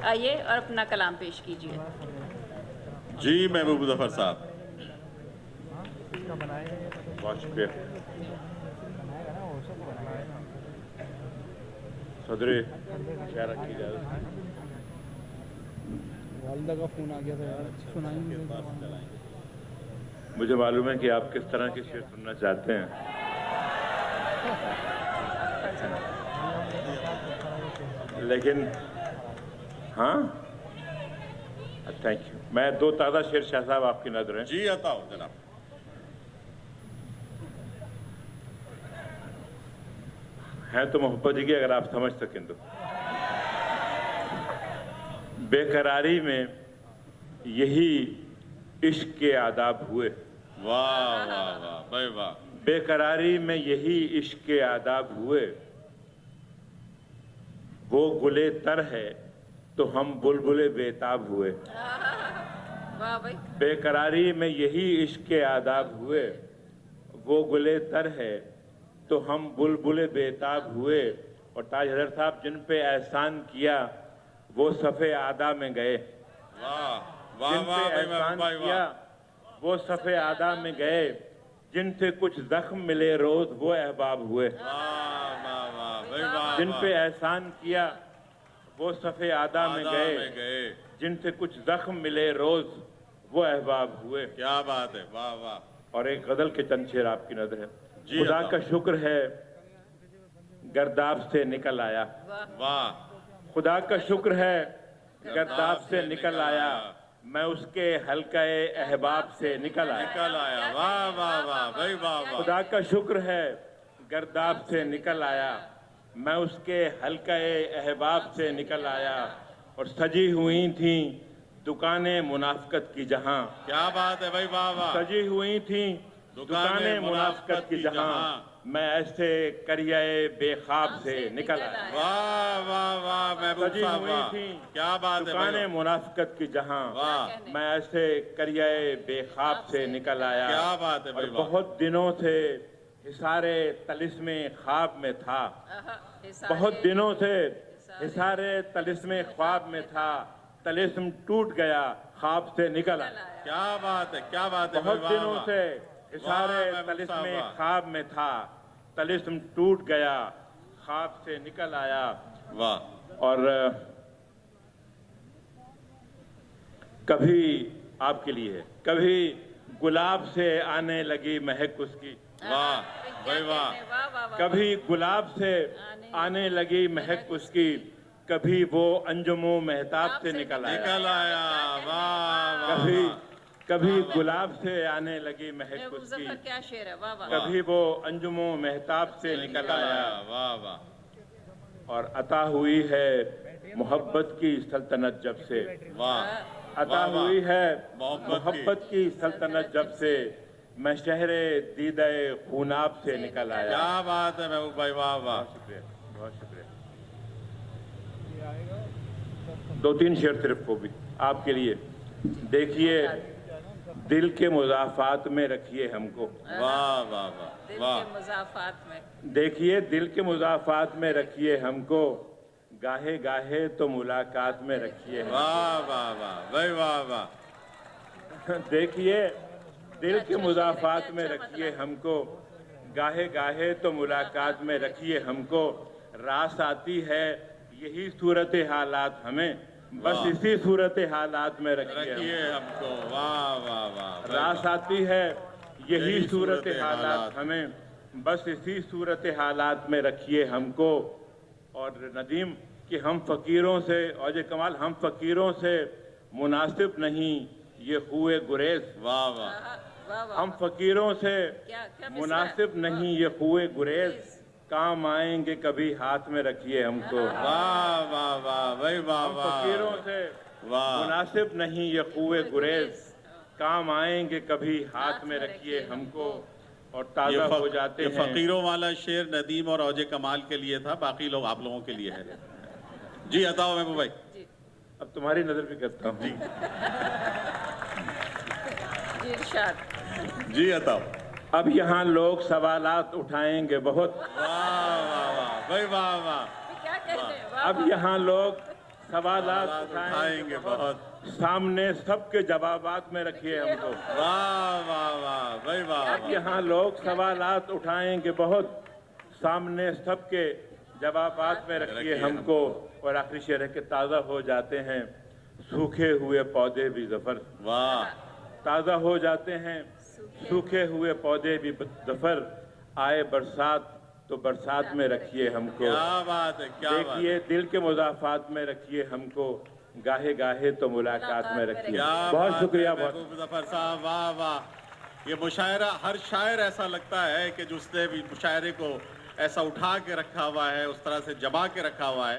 आइए और अपना कलाम पेश कीजिए। जी महबूब जफर साहब। बहुत शुक्रिया सदरे, क्या रखी जाए। वालदा का फोन आ गया था यार, सुनाएंगे। मुझे मालूम है कि आप किस तरह के शेर सुनना चाहते हैं, लेकिन हाँ, थैंक यू। मैं दो ताज़ा शेर शाह साहब आपकी नजर हैं। जी अताओ जनाब। हैं तो मोहब्बत ही की, अगर आप समझ सकें तो। बेकरारी में यही इश्क के आदाब हुए। वाह वाह वाह भाई वाह। बेकरारी में यही इश्क के आदाब हुए, वो गुले तर है तो हम बुलबुले बेताब हुए। वाह भाई। बेकरारी में यही इश्क के आदाब हुए, वो गुले तर है तो हम बुलबुले बेताब हुए। और ताज हजरत साहब, जिन पे एहसान किया वो सफ़े आदा में गए। वाह वाह जिन पे वाह एहसान भाई किया वाह। वो सफ़े आदा में गए, जिनसे कुछ जख्म मिले रोज वो अहबाब हुए। वाह वाह वाह भाई वाह। जिन पे एहसान किया वो सफ़े आदा में गए, जिनसे कुछ जख्म मिले रोज वो अहबाब हुए। क्या बात है, वाह वाह। और एक गजल के चंद शेर आपकी नजर है। जी खुदा अता। का शुक्र है गर्दाब से निकल आया। वाह। खुदा का शुक्र है गर्दाब से निकल आया, मैं उसके हल्काए अहबाब से निकल आया। निकल आया, वाह वाह वाह भाई वाह वाह। खुदा का शुक्र है गर्दाब से निकल आया, मैं उसके हल्काए अहबाब से निकल आया। और सजी हुई थी दुकानें मुनाफकत की जहां। क्या बात है भाई, वाह वाह। सजी हुई थी दुकानें मुनाफकत की जहां, मैं ऐसे करियाए बेखाब से निकल आया। वाह वाह वाह महबूब सजी साहब हुई वाह। थी क्या बात है दुकानें भाई। मुनाफकत की जहां, वाह। मैं ऐसे करियाए बेखाब से निकल आया। क्या बात है भाई और वाह। बहुत दिनों से हिसारे तलिस्मे ख्वाब में था। बहुत दिनों से हिसारे तलिस्मे ख्वाब में था, तलिस्म टूट गया ख्वाब से निकल आया। क्या बात है, क्या बात है भाई, बहुत वाह दिनों वाह। से हिसारे वाह, तलिस्मे वाह। ख्वाब में था, तलिस्म टूट गया ख्वाब से निकल आया। वाह। और कभी आपके लिए है, कभी गुलाब से आने लगी महक उसकी। वाह भाई वाह। कभी गुलाब से आने लगी महक उसकी, कभी वो अंजुमो महताब से निकल आया। निकल आया, वाह वाह। कभी कभी गुलाब से आने लगी महक उसकी, क्या शेर है, वाह वाह। कभी वो अंजुमो महताब से निकल आया। वाह वाह। और अता हुई है मोहब्बत की सल्तनत जब से। वाह। अता वाह, वाह। हुई है मोहब्बत मोहब्बत की सल्तनत जब से, मैं शहरे दीदे खूनाब से निकल आया। क्या बात है महबूब भाई, वाह वाह। बहुत शुक्रिया, बहुत शुक्रिया। दो तीन शेर सिर्फ वो भी आपके लिए। देखिए दिल के मुज़ाफ़ात में रखिए हमको। वाह वाह वाह दिल वाह। के मुज़ाफ़ात में। देखिए दिल के मुज़ाफ़ात में रखिए हमको, गाहे गाहे तो मुलाकात में रखिए हमको। वाह वाह वाह भाई, वाह वाह। देखिए दिल के अच्छा मुज़ाफ़ात अच्छा में मतलब। रखिए हमको, गाहे गाहे तो मुलाकात में रखिए हमको। रास आती है यही सूरत हालात हमें, बस वाह। इसी सूरत हालात में रखिए रखिए हमको, वाह वाह वाह भाई, रास वाह। आती है यही यही सूरत सूरत हालात हालात हमें, बस इसी सूरत हालात में रखिए हमको। और नदीम कि हम फ़कीरों से, और ये कमाल, हम फ़कीरों से मुनासिब नहीं ये हुए गुरेज। वाह वाह। वाह वाह। हम फ़कीरों से क्या क्या मिसरा है? मुनासिब नहीं ये हुए गुरेज, काम आएंगे कभी हाथ में रखिए हमको। वाह वाह वाह भाई, वाह हम वाह। फ़कीरों से वाह। मुनासिब नहीं ये हुए गुरेज, काम आएंगे कभी हाथ में रखिए हमको। और ताज़ा हो जाते ये हैं। फकीरों वाला शेर नदीम और औजे कमाल के लिए था, बाकी लोग आप लोगों के लिए है। जी अताओ महबूब भाई। अब तुम्हारी नजर भी करता हूँ। जी इरशाद। जी अताओ। अब यहाँ लोग सवालात उठाएंगे बहुत। वाह वाह वाह भाई, वाह वाह। क्या कहते हैं, वाह अब वाह। यहाँ लोग सवालात उठाएंगे बहुत। सामने सबके जवाबात में रखिए हमको। वाह वाह वाह भाई वाह। अब यहाँ लोग सवालात उठाएंगे बहुत, सामने सबके जवाबात में रखिए हमको। और आखिरी शेर है कि ताज़ा हो जाते हैं सूखे हुए पौधे भी ज़फ़र। वाह। ताज़ा हो जाते हैं सूखे हुए पौधे भी ज़फ़र। आए बरसात तो बरसात में रखिए हमको। क्या बात है, क्या बात देखिए है। दिल के मुज़ाफ़ात में रखिए हमको, गाहे गाहे तो मुलाकात में रखिए। क्या बहुत बात शुक्रिया। है महबूब ज़फ़र साहब, वाह वाह। ये मुशायरा, हर शायर ऐसा लगता है कि जिसने भी मुशायरे को ऐसा उठा के रखा हुआ है, उस तरह से जमा के रखा हुआ है।